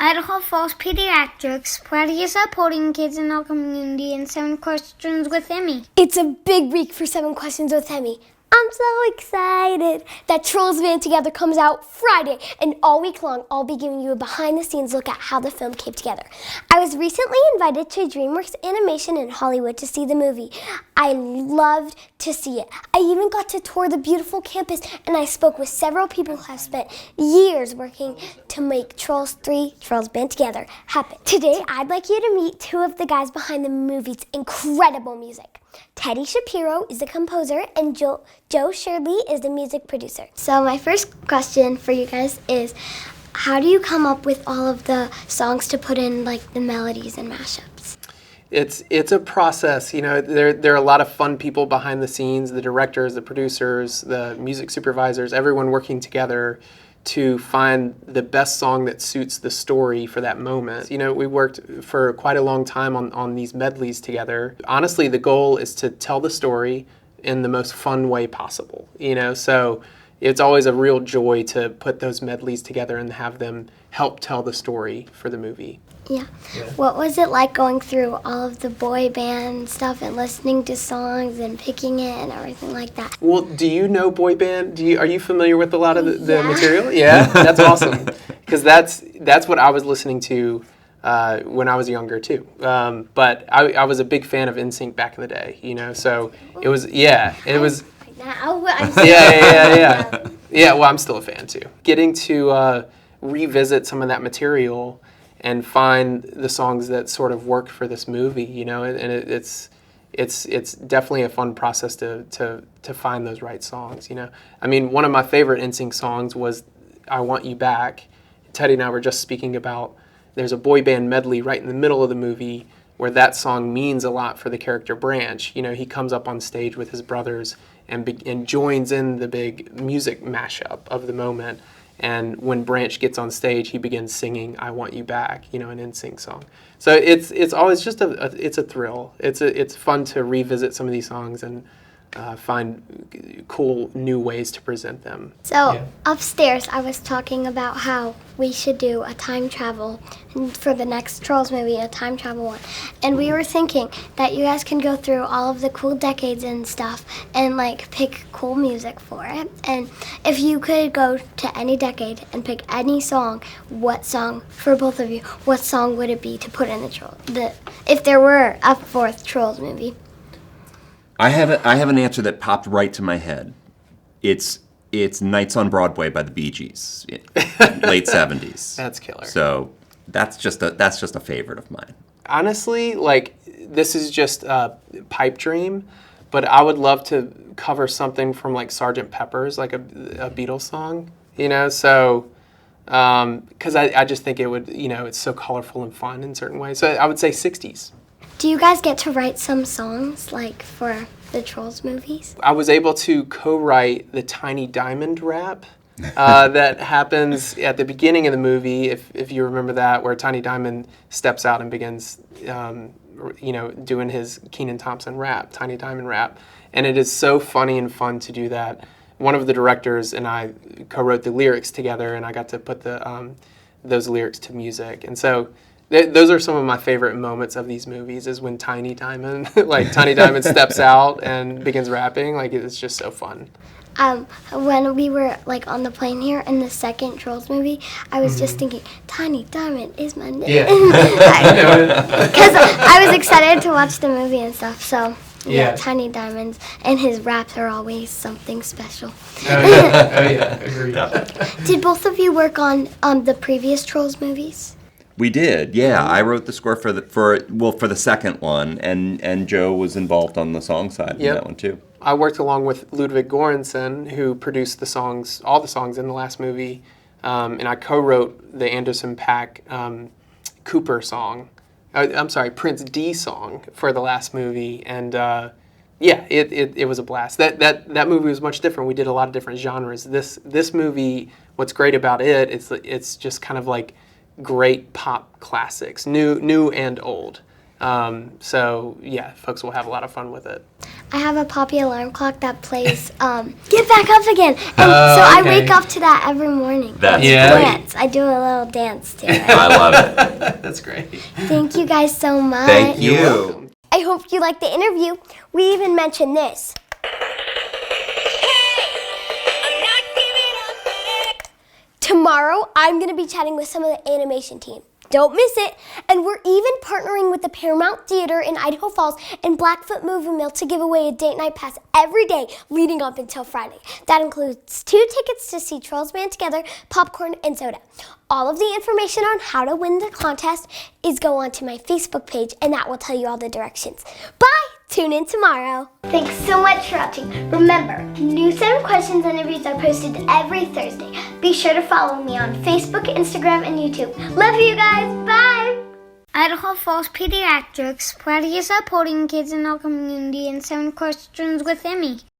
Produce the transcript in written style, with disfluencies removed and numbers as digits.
Idaho Falls Pediatrics, proudly supporting kids in our community in 7 Questions with Emmy. It's a big week for 7 Questions with Emmy. I'm so excited that Trolls Band Together comes out Friday, and all week long I'll be giving you a behind-the-scenes look at how the film came together. I was recently invited to DreamWorks Animation in Hollywood to see the movie. I loved to see it. I even got to tour the beautiful campus, and I spoke with several people who have spent years working to make Trolls 3, Trolls Band Together happen. Today I'd like you to meet 2 of the guys behind the movie's incredible music. Teddy Shapiro is the composer, and Joe Shirley is the music producer. So my first question for you guys is, how do you come up with all of the songs to put in, like, the melodies and mashups? It's a process. You know, there are a lot of fun people behind the scenes, the directors, the producers, the music supervisors, everyone working together to find the best song that suits the story for that moment. You know, we worked for quite a long time on these medleys together. Honestly, the goal is to tell the story in the most fun way possible, you know, so it's always a real joy to put those medleys together and have them help tell the story for the movie. Yeah. What was it like going through all of the boy band stuff and listening to songs and picking it and everything like that? Well, do you know boy band? Are you familiar with a lot of the material? Yeah, that's awesome. Because that's what I was listening to when I was younger too. But I was a big fan of NSYNC back in the day, you know. So it was Now I'm yeah. Well, I'm still a fan too. Getting to revisit some of that material and find the songs that sort of work for this movie, you know, and it's definitely a fun process to find those right songs, you know. I mean, one of my favorite NSYNC songs was "I Want You Back." Teddy and I were just speaking about there's a boy band medley right in the middle of the movie where that song means a lot for the character Branch. You know, he comes up on stage with his brothers and joins in the big music mashup of the moment. And when Branch gets on stage, he begins singing "I Want You Back," you know, an NSYNC song. So it's always just it's a thrill. It's fun to revisit some of these songs and find cool new ways to present them. So upstairs, I was talking about how we should do a time travel for the next Trolls movie, a time travel one. And we were thinking that you guys can go through all of the cool decades and stuff and, like, pick cool music for it. And if you could go to any decade and pick any song, what song, for both of you, what song would it be to put in if there were a 4th Trolls movie? I have an answer that popped right to my head. It's Nights on Broadway by the Bee Gees, late 70s. That's killer. So that's just a favorite of mine. Honestly, like, this is just a pipe dream, but I would love to cover something from, like, Sgt. Pepper's, like a Beatles song, you know, so because I just think it would, you know, it's so colorful and fun in certain ways. So I would say 60s. Do you guys get to write some songs, like, for the Trolls movies? I was able to co-write the Tiny Diamond rap that happens at the beginning of the movie, if you remember that, where Tiny Diamond steps out and begins, you know, doing his Kenan Thompson rap, Tiny Diamond rap. And it is so funny and fun to do that. One of the directors and I co-wrote the lyrics together, and I got to put those lyrics to music. And so those are some of my favorite moments of these movies, is when Tiny Diamond steps out and begins rapping. Like, it's just so fun. When we were, like, on the plane here in the second Trolls movie, I was just thinking, Tiny Diamond is my name. Yeah. Because I was excited to watch the movie and stuff, so yeah, Tiny Diamonds and his raps are always something special. Agreed. Did both of you work on the previous Trolls movies? We did, yeah. I wrote the score for the second one, and Joe was involved on the song side in that one too. I worked along with Ludwig Göransson, who produced all the songs in the last movie, and I co-wrote the Anderson .Paak Cooper song. Prince D song for the last movie, and it was a blast. That movie was much different. We did a lot of different genres. This movie, what's great about it, it's just kind of like great pop classics, new and old. So yeah, folks will have a lot of fun with it. I have a Poppy alarm clock that plays Get Back Up Again. And so I wake up to that every morning. That's great. Dance. I do a little dance to it. I love it. That's great. Thank you guys so much. Thank you. You're welcome. I hope you liked the interview. We even mentioned this. Tomorrow, I'm going to be chatting with some of the animation team. Don't miss it. And we're even partnering with the Paramount Theater in Idaho Falls and Blackfoot Movie Mill to give away a date night pass every day leading up until Friday. That includes 2 tickets to see Trolls Band Together, popcorn, and soda. All of the information on how to win the contest is go onto my Facebook page, and that will tell you all the directions. Bye! Tune in tomorrow. Thanks so much for watching. Remember, new 7 questions interviews are posted every Thursday. Be sure to follow me on Facebook, Instagram, and YouTube. Love you guys. Bye! Idaho Falls Pediatrics, proudly supporting kids in our community, and 7 questions with Emmy.